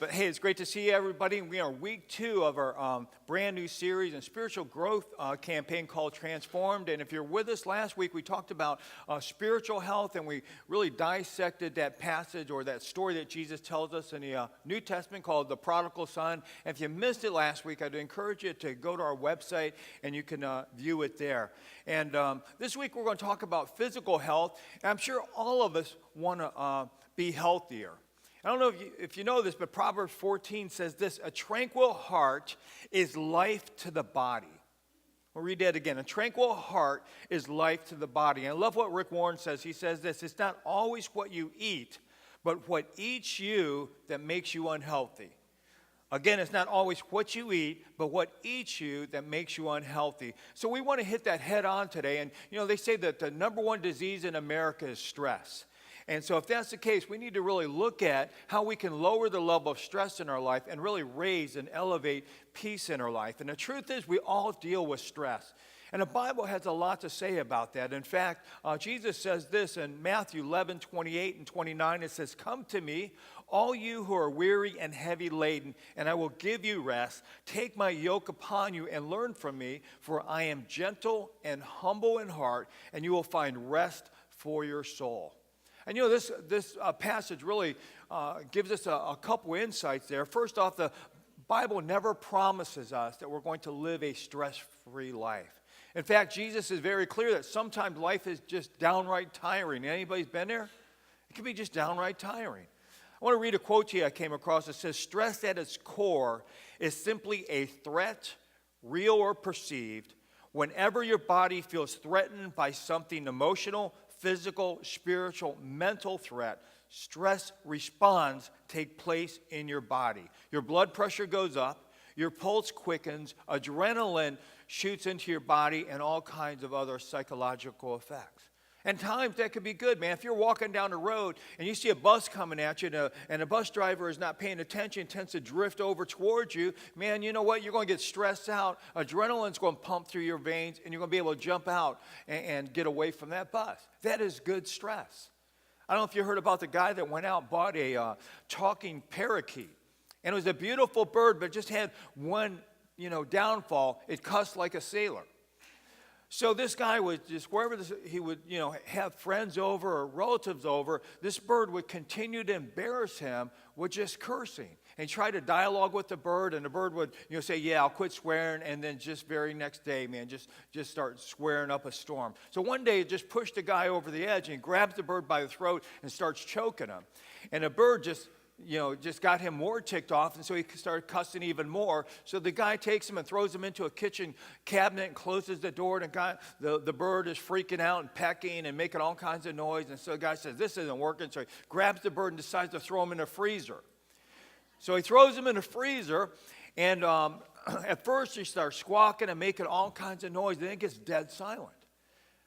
But hey, it's great to see everybody. We are week 2 of our brand new series and spiritual growth campaign called Transformed. And if you're with us last week, we talked about spiritual health, and we really dissected that passage or that story that Jesus tells us in the New Testament called the Prodigal Son. And if you missed it last week, I'd encourage you to go to our website and you can view it there. And this week we're going to talk about physical health. And I'm sure all of us want to be healthier. I don't know if you know this, but Proverbs 14 says this: a tranquil heart is life to the body. We'll read that again. A tranquil heart is life to the body. And I love what Rick Warren says. He says this: it's not always what you eat, but what eats you that makes you unhealthy. Again, it's not always what you eat, but what eats you that makes you unhealthy. So we want to hit that head on today. And, you know, they say that the number one disease in America is stress. And so if that's the case, we need to really look at how we can lower the level of stress in our life and really raise and elevate peace in our life. And the truth is, we all deal with stress. And the Bible has a lot to say about that. In fact, Jesus says this in Matthew 11:28 and 29. It says, "Come to me, all you who are weary and heavy laden, and I will give you rest. Take my yoke upon you and learn from me, for I am gentle and humble in heart, and you will find rest for your soul." And you know, this passage really gives us a couple insights there. First off, the Bible never promises us that we're going to live a stress-free life. In fact, Jesus is very clear that sometimes life is just downright tiring. Anybody's been there? It can be just downright tiring. I want to read a quote here I came across that says, "Stress at its core is simply a threat, real or perceived. Whenever your body feels threatened by something emotional, physical, spiritual, mental threat, stress responds take place in your body. Your blood pressure goes up, your pulse quickens, adrenaline shoots into your body, and all kinds of other psychological effects. And times that could be good, man. If you're walking down the road and you see a bus coming at you and the bus driver is not paying attention, tends to drift over towards you, man, you know what? You're going to get stressed out. Adrenaline's going to pump through your veins, and you're going to be able to jump out and get away from that bus. That is good stress. I don't know if you heard about the guy that went out and bought a talking parakeet. And it was a beautiful bird, but it just had one, downfall. It cussed like a sailor. So this guy was just, wherever he would, have friends over or relatives over, this bird would continue to embarrass him with just cursing. And he tried to dialogue with the bird, and the bird would, say, "Yeah, I'll quit swearing," and then just very next day, man, just start swearing up a storm. So one day, it just pushed the guy over the edge, and he grabs the bird by the throat and starts choking him. And the bird just got him more ticked off, and so he started cussing even more. So the guy takes him and throws him into a kitchen cabinet and closes the door, and the bird is freaking out and pecking and making all kinds of noise. And so the guy says, "This isn't working," so he grabs the bird and decides to throw him in the freezer. So he throws him in the freezer, and at first he starts squawking and making all kinds of noise, then it gets dead silent.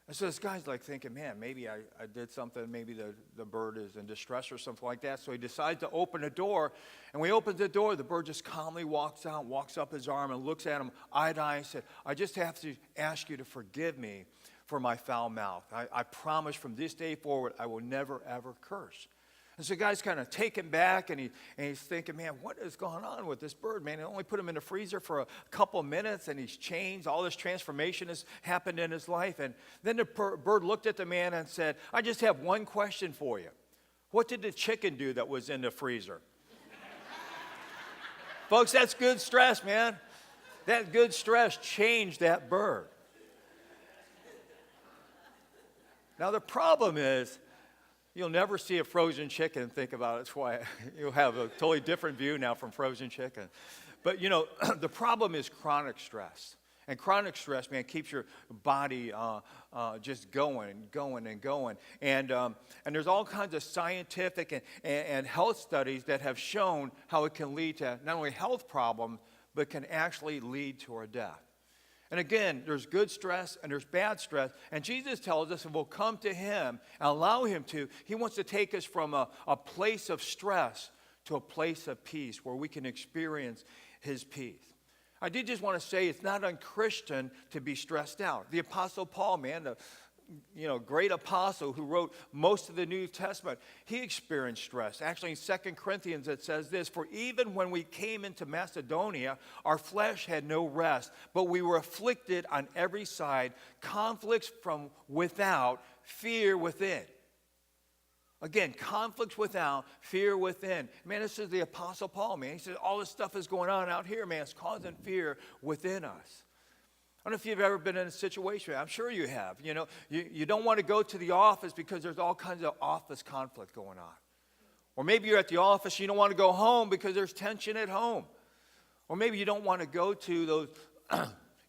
And so this guy's like thinking, man, maybe I did something, maybe the bird is in distress or something like that. So he decides to open the door, and when he opens the door, the bird just calmly walks out, walks up his arm and looks at him eye to eye and said, "I just have to ask you to forgive me for my foul mouth. I promise from this day forward I will never, ever curse." And so the guy's kind of taken back, and he's thinking, man, what is going on with this bird, man? He only put him in the freezer for a couple of minutes, and he's changed. All this transformation has happened in his life. And then the bird looked at the man and said, "I just have one question for you. What did the chicken do that was in the freezer?" Folks, that's good stress, man. That good stress changed that bird. Now, the problem is, you'll never see a frozen chicken and think about it. That's why you'll have a totally different view now from frozen chicken. But, the problem is chronic stress. And chronic stress, man, keeps your body just going and going and going. And there's all kinds of scientific and health studies that have shown how it can lead to not only health problems, but can actually lead to our death. And again, there's good stress and there's bad stress. And Jesus tells us if we'll come to him and allow him to, he wants to take us from a place of stress to a place of peace where we can experience his peace. I did just want to say it's not unchristian to be stressed out. The Apostle Paul, man, great apostle who wrote most of the New Testament, he experienced stress. Actually, in 2 Corinthians, it says this: "For even when we came into Macedonia, our flesh had no rest, but we were afflicted on every side, conflicts from without, fear within." Again, conflicts without, fear within. Man, this is the Apostle Paul, man. He says all this stuff is going on out here, man. It's causing fear within us. I don't know if you've ever been in a situation. I'm sure you have. You don't want to go to the office because there's all kinds of office conflict going on. Or maybe you're at the office, you don't want to go home because there's tension at home. Or maybe you don't want to go to those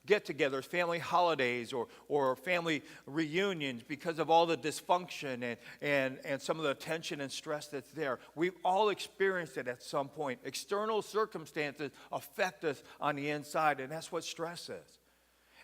get-togethers, family holidays, or family reunions because of all the dysfunction and some of the tension and stress that's there. We've all experienced it at some point. External circumstances affect us on the inside, and that's what stress is.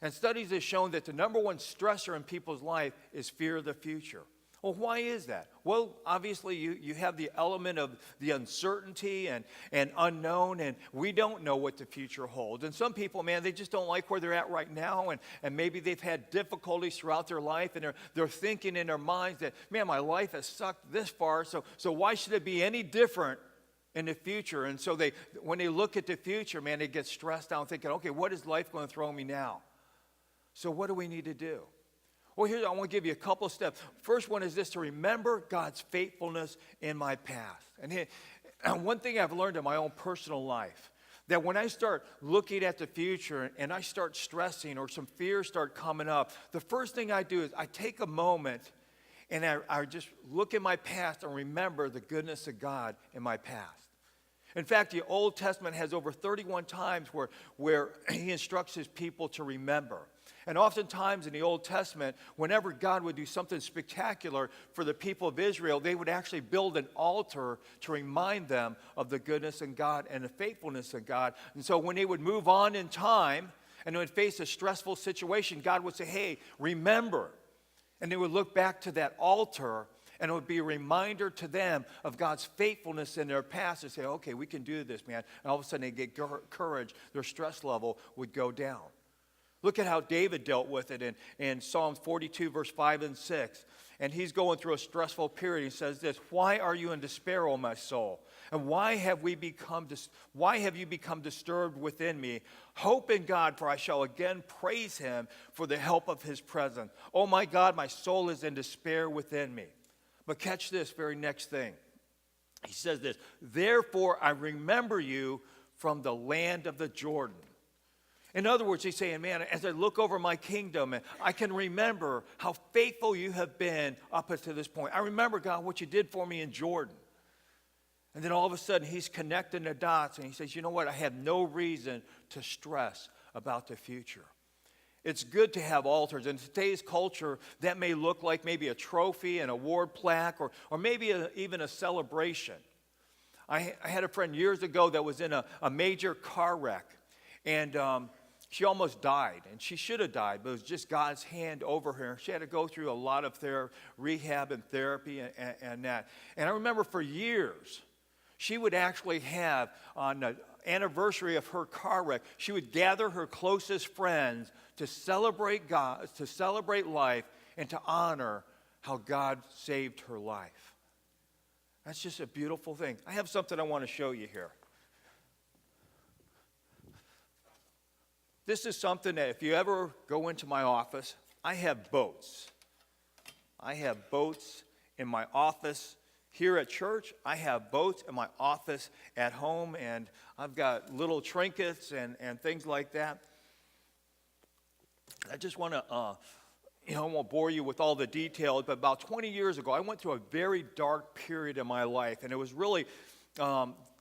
And studies have shown that the number one stressor in people's life is fear of the future. Well, why is that? Well, obviously, you have the element of the uncertainty and unknown, and we don't know what the future holds. And some people, man, they just don't like where they're at right now, and maybe they've had difficulties throughout their life, and they're thinking in their minds that, man, my life has sucked this far, so why should it be any different in the future? And so when they look at the future, man, they get stressed out thinking, okay, what is life going to throw me now? So what do we need to do? Well, here I want to give you a couple of steps. First one is this: to remember God's faithfulness in my past. And one thing I've learned in my own personal life, that when I start looking at the future and I start stressing or some fears start coming up, the first thing I do is I take a moment and I just look at my past and remember the goodness of God in my past. In fact, the Old Testament has over 31 times where he instructs his people to remember. And oftentimes in the Old Testament, whenever God would do something spectacular for the people of Israel, they would actually build an altar to remind them of the goodness of God and the faithfulness of God. And so when they would move on in time and they would face a stressful situation, God would say, hey, remember. And they would look back to that altar, and it would be a reminder to them of God's faithfulness in their past to say, okay, we can do this, man. And all of a sudden they get courage. Their stress level would go down. Look at how David dealt with it in Psalms 42, verse 5 and 6. And he's going through a stressful period. He says this: "Why are you in despair, O my soul? And why have you become disturbed within me? Hope in God, for I shall again praise him for the help of his presence. Oh my God, my soul is in despair within me." But catch this very next thing. He says this: "Therefore I remember you from the land of the Jordan." In other words, he's saying, man, as I look over my kingdom, I can remember how faithful you have been up until this point. I remember, God, what you did for me in Jordan. And then all of a sudden, he's connecting the dots, and he says, you know what? I have no reason to stress about the future. It's good to have altars. In today's culture, that may look like maybe a trophy, an award plaque, or maybe even a celebration. I had a friend years ago that was in a major car wreck, and she almost died, and she should have died, but it was just God's hand over her. She had to go through a lot of rehab and therapy and that. And I remember for years, she would actually have, on the anniversary of her car wreck, she would gather her closest friends to celebrate God, to celebrate life, and to honor how God saved her life. That's just a beautiful thing. I have something I want to show you here. This is something that if you ever go into my office, I have boats. I have boats in my office here at church. I have boats in my office at home, and I've got little trinkets and things like that. I just want to, I won't bore you with all the details, but about 20 years ago, I went through a very dark period in my life, and it was really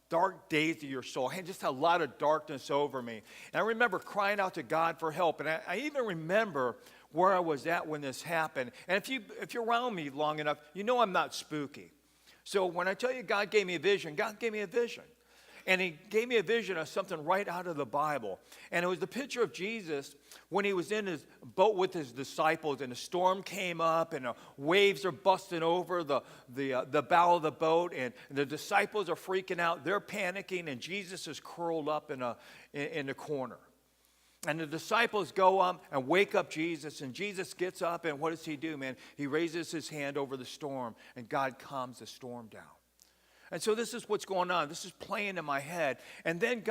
dark days of your soul. I had just a lot of darkness over me. And I remember crying out to God for help. And I even remember where I was at when this happened. And if you're around me long enough, you know I'm not spooky. So when I tell you God gave me a vision, God gave me a vision. And he gave me a vision of something right out of the Bible. And it was the picture of Jesus when he was in his boat with his disciples, and a storm came up, and the waves are busting over the bow of the boat, and the disciples are freaking out. They're panicking, and Jesus is curled up in the corner. And the disciples go up and wake up Jesus, and Jesus gets up, and what does he do, man? He raises his hand over the storm, and God calms the storm down. And so this is what's going on. This is playing in my head. And then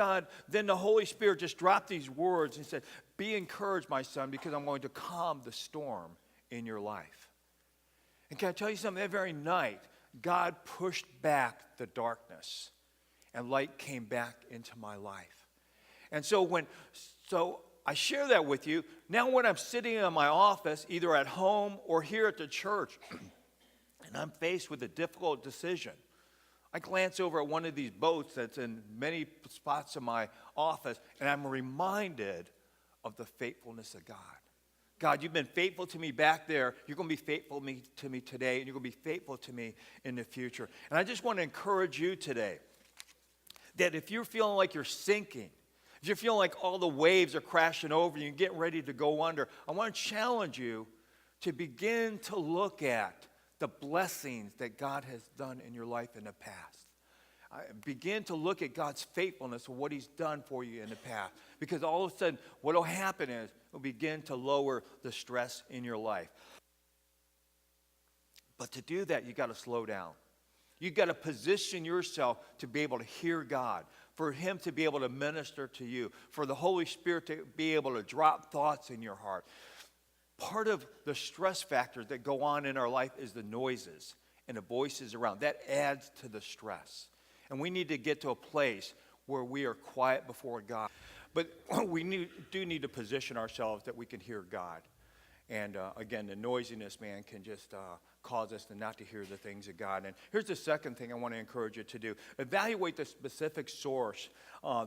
the Holy Spirit just dropped these words and said, be encouraged, my son, because I'm going to calm the storm in your life. And can I tell you something? That very night, God pushed back the darkness, and light came back into my life. And so I share that with you. Now when I'm sitting in my office, either at home or here at the church, and I'm faced with a difficult decision, I glance over at one of these boats that's in many spots of my office, and I'm reminded of the faithfulness of God. God, you've been faithful to me back there. You're going to be faithful to me today, and you're going to be faithful to me in the future. And I just want to encourage you today that if you're feeling like you're sinking, if you're feeling like all the waves are crashing over you and getting ready to go under, I want to challenge you to begin to look at the blessings that God has done in your life in the past. Begin to look at God's faithfulness and what he's done for you in the past. Because all of a sudden, what will happen is it'll begin to lower the stress in your life. But to do that, you got to slow down. You got to position yourself to be able to hear God, for him to be able to minister to you, for the Holy Spirit to be able to drop thoughts in your heart. Part of the stress factors that go on in our life is the noises and the voices around. That adds to the stress. And we need to get to a place where we are quiet before God. But we do need to position ourselves that we can hear God. And again, the noisiness, man, can just cause us not to hear the things of God. And here's the second thing I want to encourage you to do. Evaluate the specific source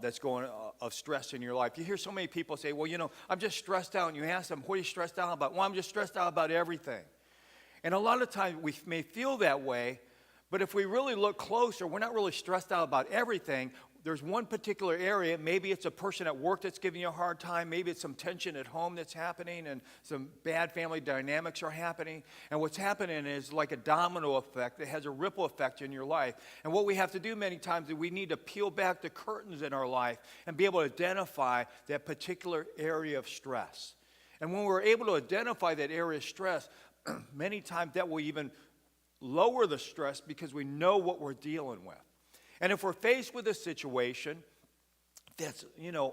that's going of stress in your life. You hear so many people say, well, you know, I'm just stressed out. And you ask them, what are you stressed out about? Well, I'm just stressed out about everything. And a lot of times we may feel that way, but if we really look closer, we're not really stressed out about everything. There's one particular area. Maybe it's a person at work that's giving you a hard time. Maybe it's some tension at home that's happening and some bad family dynamics are happening. And what's happening is like a domino effect that has a ripple effect in your life. And what we have to do many times is we need to peel back the curtains in our life and be able to identify that particular area of stress. And when we're able to identify that area of stress, many times that will even lower the stress because we know what we're dealing with. And if we're faced with a situation that's,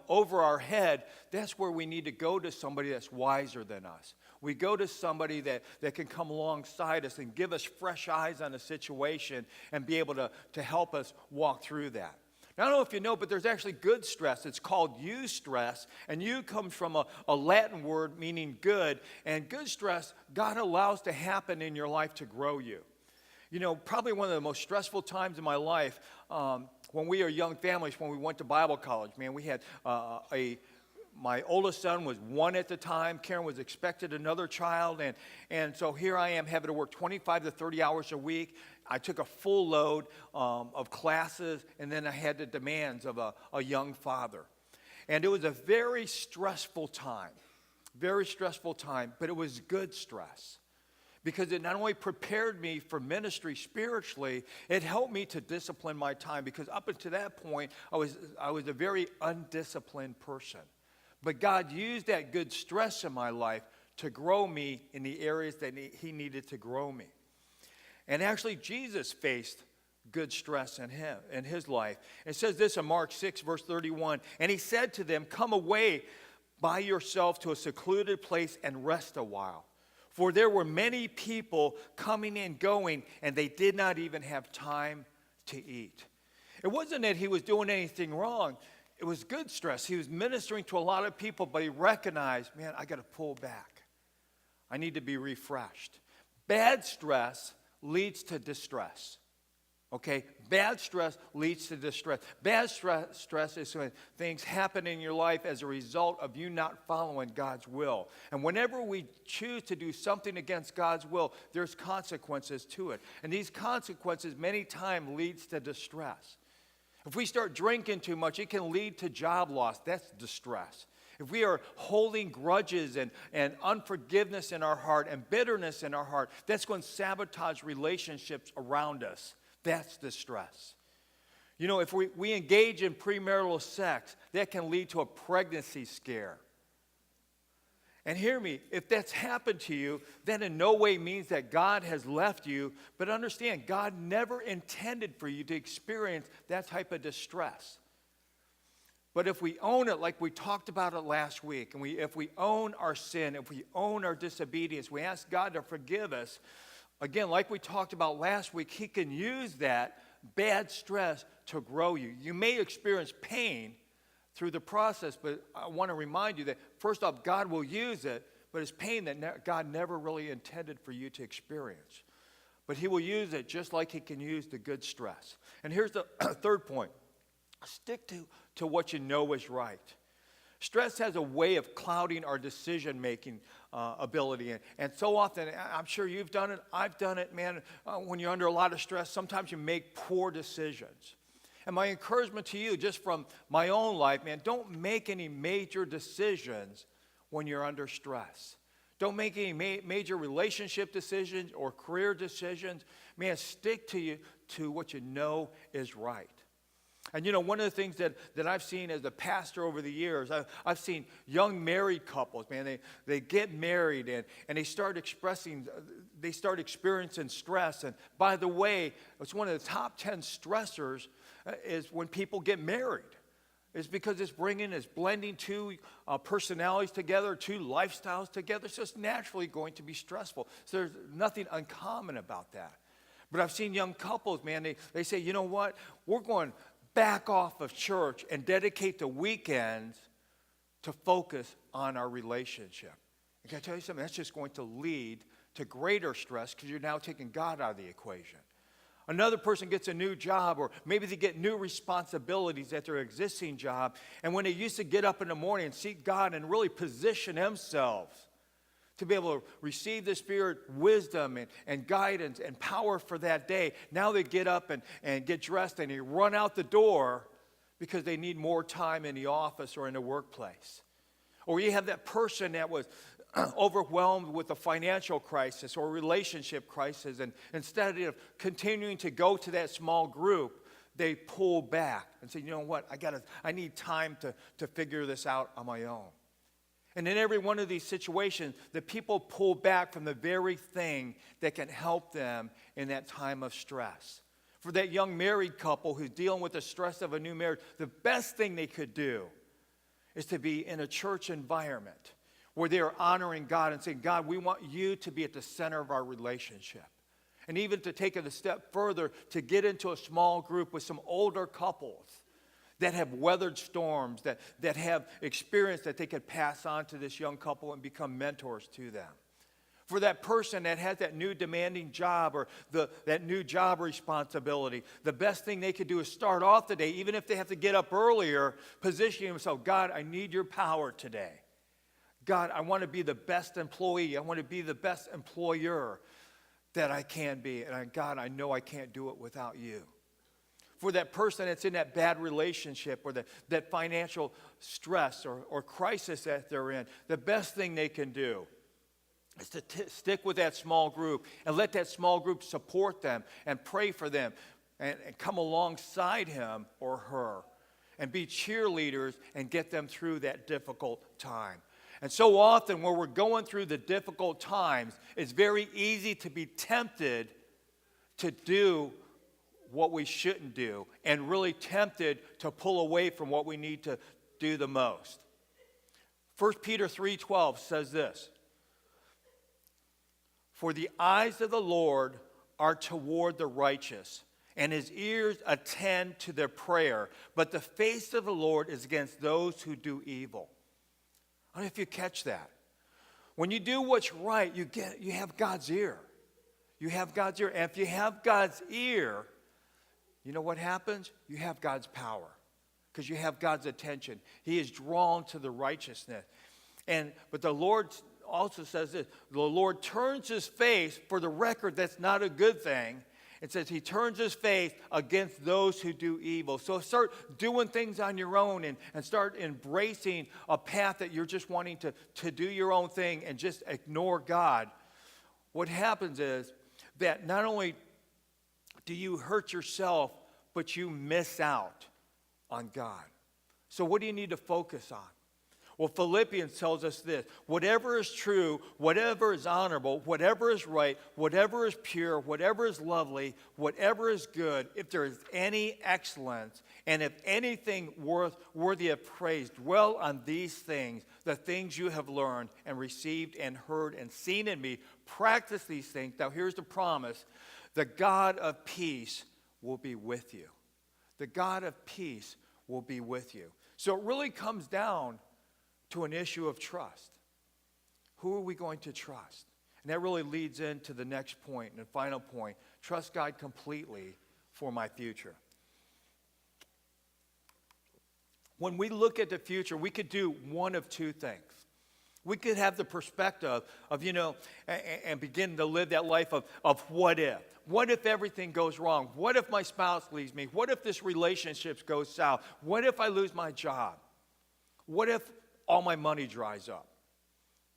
over our head, that's where we need to go to somebody that's wiser than us. We go to somebody that can come alongside us and give us fresh eyes on the situation and be able to help us walk through that. Now, I don't know if you know, but there's actually good stress. It's called eustress, and eu comes from a Latin word meaning good. And good stress, God allows to happen in your life to grow you. Probably one of the most stressful times in my life when we were young families, when we went to Bible college, man, we had my oldest son was 1 at the time. Karen was expected another child. And so here I am having to work 25 to 30 hours a week. I took a full load of classes, and then I had the demands of a young father. And it was a very stressful time, but it was good stress. Because it not only prepared me for ministry spiritually, it helped me to discipline my time. Because up until that point, I was a very undisciplined person. But God used that good stress in my life to grow me in the areas that he needed to grow me. And actually, Jesus faced good stress in his life. It says this in Mark 6, verse 31. And he said to them, come away by yourself to a secluded place and rest a while. For there were many people coming and going, and they did not even have time to eat. It wasn't that he was doing anything wrong. It was good stress. He was ministering to a lot of people, but he recognized, man, I got to pull back. I need to be refreshed. Bad stress leads to distress. Okay? Bad stress leads to distress. Bad stress is when things happen in your life as a result of you not following God's will. And whenever we choose to do something against God's will, there's consequences to it. And these consequences many times leads to distress. If we start drinking too much, it can lead to job loss. That's distress. If we are holding grudges and unforgiveness in our heart and bitterness in our heart, that's going to sabotage relationships around us. That's distress. If we engage in premarital sex, that can lead to a pregnancy scare. And hear me, if that's happened to you, that in no way means that God has left you. But understand, God never intended for you to experience that type of distress. But if we own it like we talked about it last week, and if we own our sin, if we own our disobedience, we ask God to forgive us, again, like we talked about last week, he can use that bad stress to grow you. You may experience pain through the process, but I want to remind you that, first off, God will use it, but it's pain that God never really intended for you to experience. But he will use it just like he can use the good stress. And here's the third point. Stick to what you know is right. Stress has a way of clouding our decision-making ability. And so often, I'm sure you've done it, I've done it, man, when you're under a lot of stress, sometimes you make poor decisions. And my encouragement to you, just from my own life, man, don't make any major decisions when you're under stress. Don't make any major relationship decisions or career decisions. Man, stick to what you know is right. And you know, one of the things that I've seen as a pastor over the years, I've seen young married couples, man, they get married and they start experiencing stress. And by the way, it's one of the top 10 stressors is when people get married. It's because it's blending two personalities together, two lifestyles together. So it's naturally going to be stressful. So there's nothing uncommon about that. But I've seen young couples, man, they say, you know what, we're going back off of church and dedicate the weekends to focus on our relationship. And can I tell you something? That's just going to lead to greater stress because you're now taking God out of the equation. Another person gets a new job, or maybe they get new responsibilities at their existing job, and when they used to get up in the morning and seek God and really position themselves to be able to receive the Spirit wisdom and guidance and power for that day, now they get up and get dressed and they run out the door because they need more time in the office or in the workplace. Or you have that person that was overwhelmed with a financial crisis or relationship crisis, and instead of continuing to go to that small group, they pull back and say, you know what, I need time to figure this out on my own. And in every one of these situations, the people pull back from the very thing that can help them in that time of stress. For that young married couple who's dealing with the stress of a new marriage, the best thing they could do is to be in a church environment where they are honoring God and saying, God, we want you to be at the center of our relationship. And even to take it a step further, to get into a small group with some older couples that have weathered storms, that have experience that they could pass on to this young couple and become mentors to them. For that person that has that new demanding job or that new job responsibility, the best thing they could do is start off the day, even if they have to get up earlier, positioning themselves, God, I need your power today. God, I want to be the best employee. I want to be the best employer that I can be. And God, I know I can't do it without you. For that person that's in that bad relationship or that financial stress or crisis that they're in, the best thing they can do is to stick with that small group and let that small group support them and pray for them and come alongside him or her and be cheerleaders and get them through that difficult time. And so often when we're going through the difficult times, it's very easy to be tempted to do what we shouldn't do and really tempted to pull away from what we need to do the most. 1 Peter 3:12 says this, for the eyes of the Lord are toward the righteous, and his ears attend to their prayer, but the face of the Lord is against those who do evil. I don't know if you catch that. When you do what's right, you have God's ear. You have God's ear. And if you have God's ear, you know what happens? You have God's power because you have God's attention. He is drawn to the righteousness. But the Lord also says this, the Lord turns his face, for the record, that's not a good thing. It says he turns his face against those who do evil. So start doing things on your own and start embracing a path that you're just wanting to do your own thing and just ignore God. What happens is that not only do you hurt yourself, but you miss out on God. So what do you need to focus on? Well, Philippians tells us this: whatever is true, whatever is honorable, whatever is right, whatever is pure, whatever is lovely, whatever is good, if there is any excellence, and if anything worthy of praise, dwell on these things, the things you have learned and received and heard and seen in me. Practice these things. Now, here's the promise: the God of peace will be with you. The God of peace will be with you. So it really comes down to an issue of trust. Who are we going to trust? And that really leads into the next point and the final point: trust God completely for my future. When we look at the future, we could do one of two things. We could have the perspective of, and begin to live that life of what if. What if everything goes wrong? What if my spouse leaves me? What if this relationship goes south? What if I lose my job? What if all my money dries up?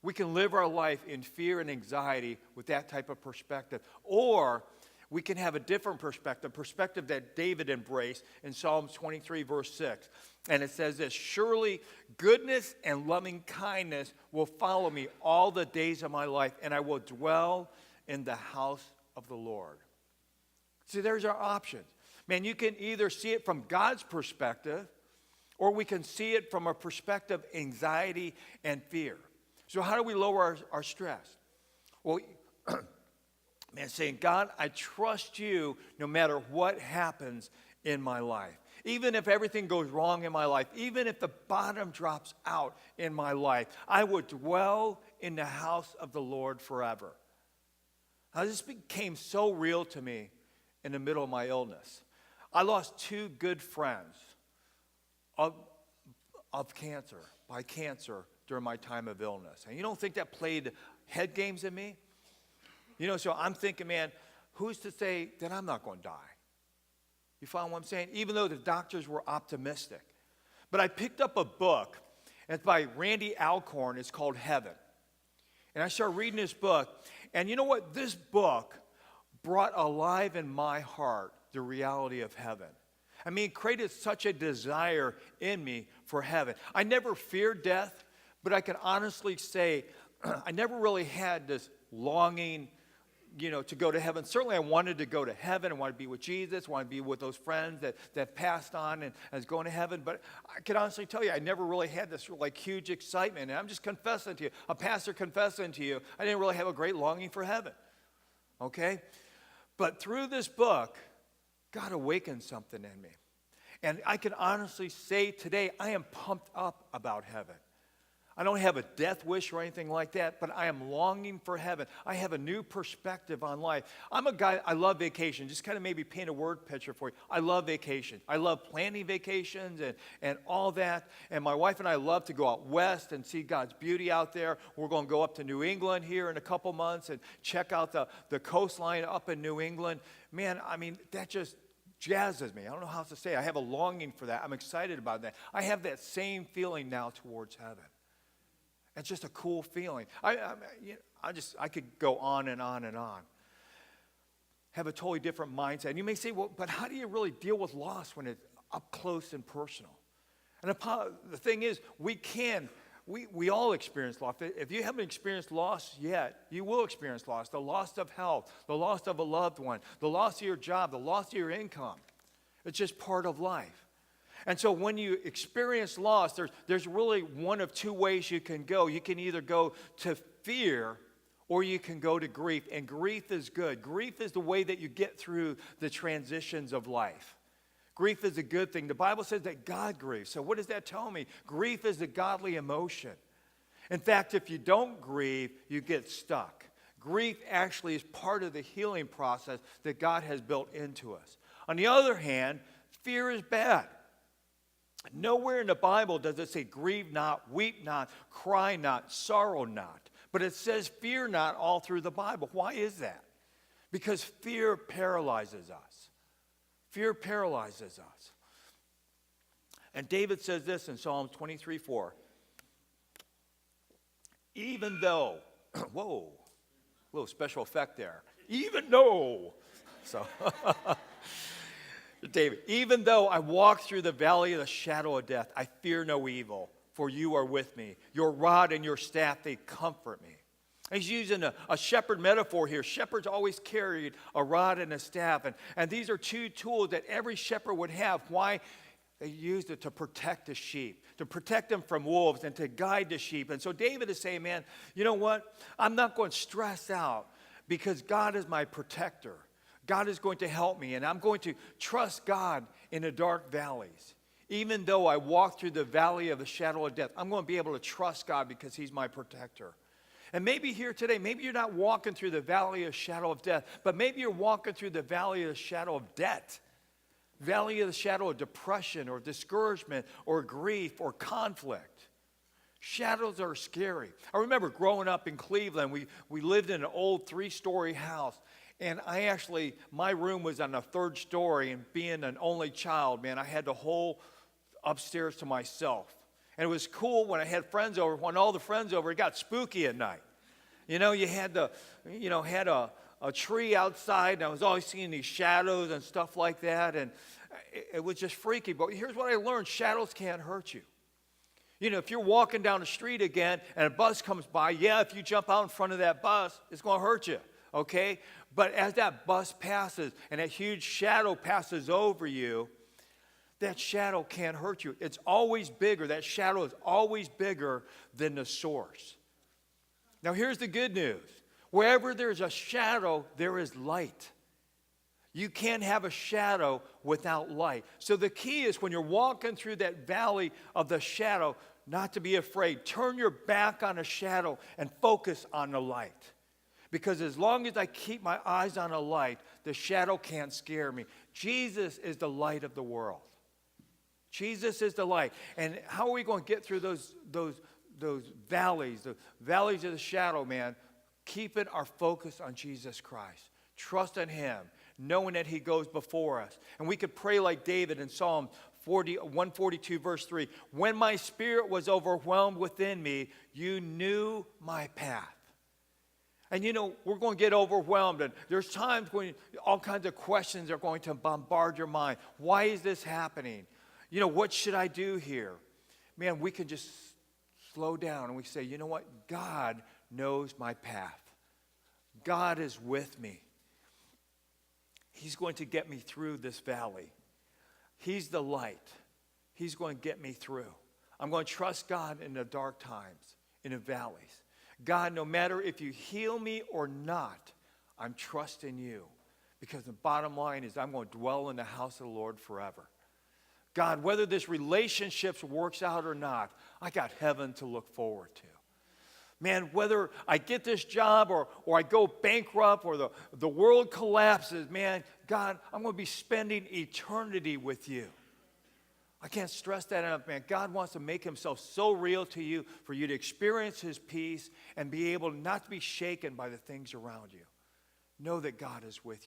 We can live our life in fear and anxiety with that type of perspective. Or we can have a different perspective that David embraced in Psalms 23, verse 6. And it says this: surely goodness and loving kindness will follow me all the days of my life, and I will dwell in the house of the Lord. See, there's our options. Man, you can either see it from God's perspective, or we can see it from a perspective of anxiety and fear. So how do we lower our stress? Well, man, saying, God, I trust you no matter what happens in my life. Even if everything goes wrong in my life, even if the bottom drops out in my life, I would dwell in the house of the Lord forever. Now, this became so real to me in the middle of my illness. I lost two good friends by cancer during my time of illness. And you don't think that played head games in me? So I'm thinking, man, who's to say that I'm not going to die? You follow what I'm saying? Even though the doctors were optimistic. But I picked up a book, and it's by Randy Alcorn. It's called Heaven. And I started reading this book, and you know what? This book brought alive in my heart the reality of heaven. I mean, it created such a desire in me for heaven. I never feared death, but I can honestly say I never really had this longing, to go to heaven. Certainly I wanted to go to heaven. I wanted to be with Jesus. I wanted to be with those friends that passed on and was going to heaven. But I can honestly tell you, I never really had this huge excitement. And I'm just confessing to you, a pastor confessing to you, I didn't really have a great longing for heaven. Okay? But through this book, God awakened something in me. And I can honestly say today, I am pumped up about heaven. I don't have a death wish or anything like that, but I am longing for heaven. I have a new perspective on life. I'm a guy, I love vacation. Just kind of maybe paint a word picture for you. I love vacation. I love planning vacations and all that. And my wife and I love to go out west and see God's beauty out there. We're going to go up to New England here in a couple months and check out the coastline up in New England. Man, I mean, that just jazzes me. I don't know how else to say it. I have a longing for that. I'm excited about that. I have that same feeling now towards heaven. It's just a cool feeling. I could go on and on and on. Have a totally different mindset. And you may say, well, but how do you really deal with loss when it's up close and personal? And the thing is, we all experience loss. If you haven't experienced loss yet, you will experience loss. The loss of health, the loss of a loved one, the loss of your job, the loss of your income. It's just part of life. And so when you experience loss, there's really one of two ways you can go. You can either go to fear or you can go to grief. And grief is good. Grief is the way that you get through the transitions of life. Grief is a good thing. The Bible says that God grieves. So what does that tell me? Grief is a godly emotion. In fact, if you don't grieve, you get stuck. Grief actually is part of the healing process that God has built into us. On the other hand, fear is bad. Nowhere in the Bible does it say grieve not, weep not, cry not, sorrow not. But it says fear not all through the Bible. Why is that? Because fear paralyzes us. Fear paralyzes us. And David says this in Psalm 23:4. Even though, whoa, a little special effect there. Even though, so... David, even though I walk through the valley of the shadow of death, I fear no evil, for you are with me. Your rod and your staff, they comfort me. He's using a shepherd metaphor here. Shepherds always carried a rod and a staff. And these are two tools that every shepherd would have. Why? They used it to protect the sheep, to protect them from wolves and to guide the sheep. And so David is saying, man, you know what? I'm not going to stress out because God is my protector. God is going to help me, and I'm going to trust God in the dark valleys. Even though I walk through the valley of the shadow of death, I'm going to be able to trust God because he's my protector. And maybe here today, maybe you're not walking through the valley of shadow of death, but maybe you're walking through the valley of the shadow of debt, valley of the shadow of depression or discouragement or grief or conflict. Shadows are scary. I remember growing up in Cleveland, we lived in an old 3-story house. And my room was on the 3rd story, and being an only child, man, I had the whole upstairs to myself. And it was cool when I had friends over. When all the friends over, it got spooky at night. You know, you had a tree outside, and I was always seeing these shadows and stuff like that, and it was just freaky. But here's what I learned: shadows can't hurt you. You know, if you're walking down the street again and a bus comes by, yeah, if you jump out in front of that bus, it's going to hurt you, okay? But as that bus passes and that huge shadow passes over you, that shadow can't hurt you. It's always bigger. That shadow is always bigger than the source. Now, here's the good news. Wherever there's a shadow, there is light. You can't have a shadow without light. So the key is when you're walking through that valley of the shadow, not to be afraid. Turn your back on the shadow and focus on the light. Because as long as I keep my eyes on a light, the shadow can't scare me. Jesus is the light of the world. Jesus is the light. And how are we going to get through those valleys, the valleys of the shadow, man? Keeping our focus on Jesus Christ. Trust in him, knowing that he goes before us. And we could pray like David in Psalm 142, verse 3. When my spirit was overwhelmed within me, you knew my path. And you know, we're going to get overwhelmed. And there's times when all kinds of questions are going to bombard your mind. Why is this happening? You know, what should I do here? Man, we can just slow down and we say, you know what? God knows my path. God is with me. He's going to get me through this valley. He's the light. He's going to get me through. I'm going to trust God in the dark times, in the valleys. God, no matter if you heal me or not, I'm trusting you. Because the bottom line is I'm going to dwell in the house of the Lord forever. God, whether this relationship works out or not, I got heaven to look forward to. Man, whether I get this job or I go bankrupt or the world collapses, man, God, I'm going to be spending eternity with you. I can't stress that enough, man. God wants to make himself so real to you for you to experience his peace and be able not to be shaken by the things around you. Know that God is with